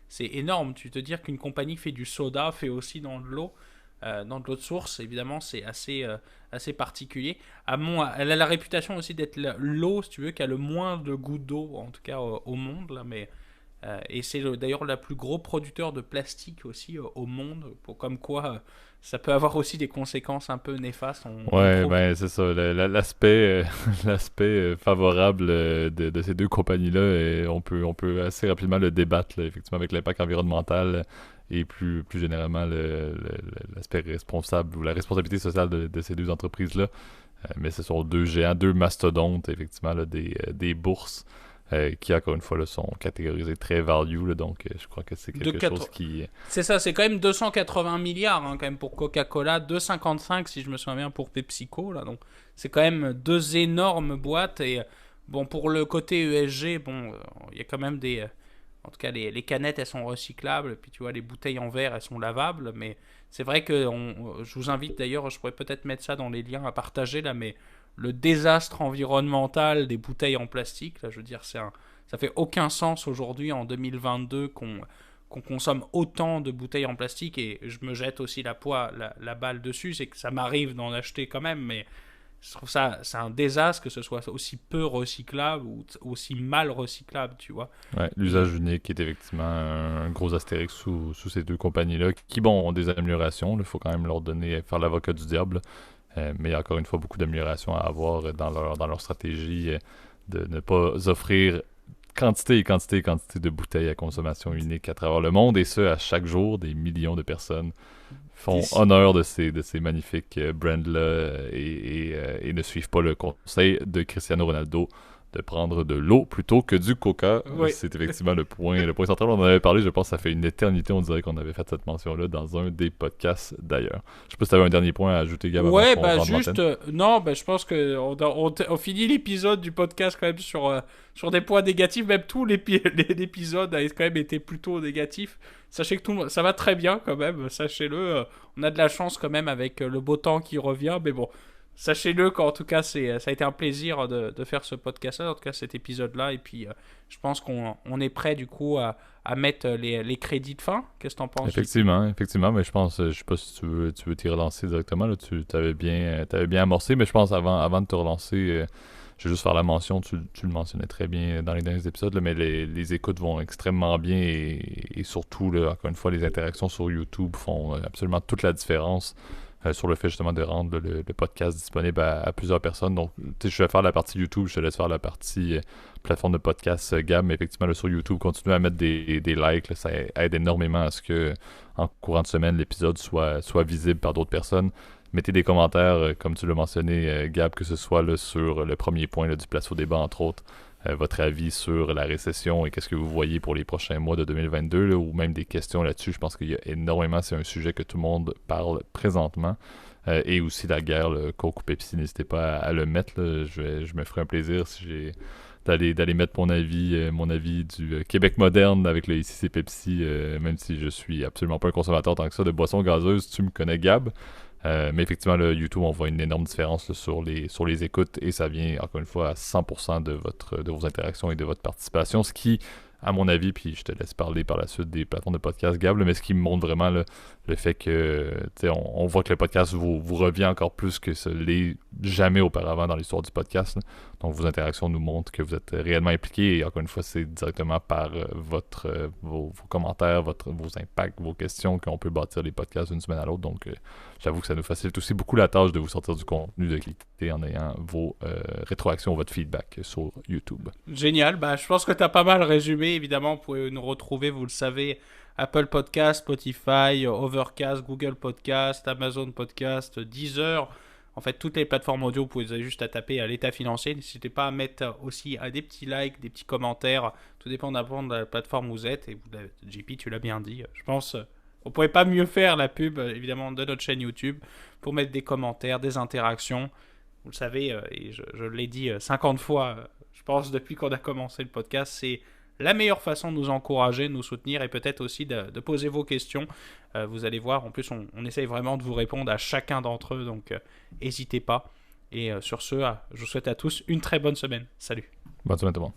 c'est énorme, tu te dire qu'une compagnie fait du soda, fait aussi dans de l'eau de source, évidemment, c'est assez particulier. Elle a la réputation aussi d'être l'eau, si tu veux, qui a le moins de goût d'eau, en tout cas au monde, là, mais et c'est d'ailleurs le plus gros producteur de plastique aussi au monde, comme quoi ça peut avoir aussi des conséquences un peu néfastes, on Ouais, trouve. ben c'est ça. L'aspect l'aspect favorable de ces deux compagnies-là, et on peut assez rapidement le débattre, là, effectivement, avec l'impact environnemental et plus généralement l'aspect responsable ou la responsabilité sociale de ces deux entreprises-là. Mais ce sont deux géants, deux mastodontes, effectivement, là, des bourses qui, encore une fois, là, sont catégorisées très value. Là, donc, je crois que c'est De quelque chose 4... qui. C'est ça, c'est quand même 280 milliards hein, quand même pour Coca-Cola, 2,55 si je me souviens bien pour PepsiCo. Là, donc c'est quand même deux énormes boîtes. Et bon, pour le côté ESG, bon, il y a quand même en tout cas, les canettes, elles sont recyclables. Puis tu vois, les bouteilles en verre, elles sont lavables. Mais c'est vrai que je vous invite d'ailleurs, je pourrais peut-être mettre ça dans les liens à partager là, mais le désastre environnemental des bouteilles en plastique, là, je veux dire, ça fait aucun sens aujourd'hui en 2022 qu'on consomme autant de bouteilles en plastique et je me jette aussi la balle dessus, c'est que ça m'arrive d'en acheter quand même, mais Je trouve ça, c'est un désastre que ce soit aussi peu recyclable ou aussi mal recyclable, tu vois. Ouais, l'usage unique est effectivement un gros astérisque sous ces deux compagnies-là, qui, bon, ont des améliorations. Il faut quand même leur donner, faire l'avocat du diable. Mais il y a encore une fois beaucoup d'améliorations à avoir dans leur stratégie de ne pas offrir quantité et quantité et quantité de bouteilles à consommation unique à travers le monde. Et ce, à chaque jour, des millions de personnes font honneur de ces magnifiques brands-là et ne suivent pas le conseil de Cristiano Ronaldo de prendre de l'eau plutôt que du coca. Oui. C'est effectivement le point central. On en avait parlé, je pense que ça fait une éternité, on dirait qu'on avait fait cette mention-là dans un des podcasts d'ailleurs. Je sais pas si tu avais un dernier point à ajouter, Gab. Ouais, bah juste, non, bah je pense que on finit l'épisode du podcast quand même sur des points négatifs. Même tout l'épisode a quand même été plutôt négatif. Sachez que ça va très bien quand même, sachez-le. On a de la chance quand même avec le beau temps qui revient, mais bon. Sachez-le qu'en tout cas, ça a été un plaisir de faire ce podcast-là, en tout cas cet épisode-là. Et puis, je pense qu'on est prêt du coup à mettre les crédits de fin. Qu'est-ce que t'en penses? Effectivement, mais je pense, je sais pas si tu veux t'y relancer directement. Là, tu t'avais bien amorcé, mais je pense avant de te relancer, je vais juste faire la mention, tu le mentionnais très bien dans les derniers épisodes, là, mais les écoutes vont extrêmement bien et surtout, là, encore une fois, les interactions sur YouTube font absolument toute la différence. Sur le fait justement de rendre le podcast disponible à plusieurs personnes. Donc, je vais faire la partie YouTube, je te laisse faire la partie plateforme de podcast Gab, mais effectivement, là, sur YouTube, continuez à mettre des likes, là, ça aide énormément à ce que, en courant de semaine, l'épisode soit visible par d'autres personnes. Mettez des commentaires, comme tu l'as mentionné, Gab, que ce soit là, sur le premier point là, du place au débat, entre autres, votre avis sur la récession et qu'est-ce que vous voyez pour les prochains mois de 2022, là, ou même des questions là-dessus. Je pense qu'il y a énormément, c'est un sujet que tout le monde parle présentement. Et aussi la guerre, le Coke ou Pepsi, n'hésitez pas à le mettre. Là. Je me ferai un plaisir si j'ai d'aller mettre mon avis du Québec moderne avec le ici c'est Pepsi, même si je suis absolument pas un consommateur tant que ça de boissons gazeuses. Tu me connais, Gab. Mais effectivement, le YouTube, on voit une énorme différence là, sur les écoutes et ça vient, encore une fois, à 100% de vos interactions et de votre participation, ce qui, à mon avis, puis je te laisse parler par la suite des plateformes de podcast, Gab, là, mais ce qui me montre vraiment là, le fait que, on voit que le podcast vous revient encore plus que ce l'est jamais auparavant dans l'histoire du podcast. Là. Donc, vos interactions nous montrent que vous êtes réellement impliqués et encore une fois, c'est directement par vos commentaires, vos impacts, vos questions qu'on peut bâtir les podcasts d'une semaine à l'autre. Donc, j'avoue que ça nous facilite aussi beaucoup la tâche de vous sortir du contenu de qualité en ayant vos rétroactions, votre feedback sur YouTube. Génial, bah, je pense que tu as pas mal résumé. Évidemment, vous pouvez nous retrouver, vous le savez, Apple Podcast, Spotify, Overcast, Google Podcast, Amazon Podcast, Deezer. En fait, toutes les plateformes audio, vous pouvez juste à taper à l'état financier. N'hésitez pas à mettre aussi des petits likes, des petits commentaires. Tout dépend de la plateforme où vous êtes. Et JP, tu l'as bien dit. Je pense on ne pouvait pas mieux faire la pub, évidemment, de notre chaîne YouTube pour mettre des commentaires, des interactions. Vous le savez, et je l'ai dit 50 fois, je pense, depuis qu'on a commencé le podcast, c'est la meilleure façon de nous encourager, de nous soutenir et peut-être aussi de poser vos questions. Vous allez voir, en plus, on essaye vraiment de vous répondre à chacun d'entre eux, donc n'hésitez pas. Et sur ce, je vous souhaite à tous une très bonne semaine. Salut. Bonne semaine tout le monde.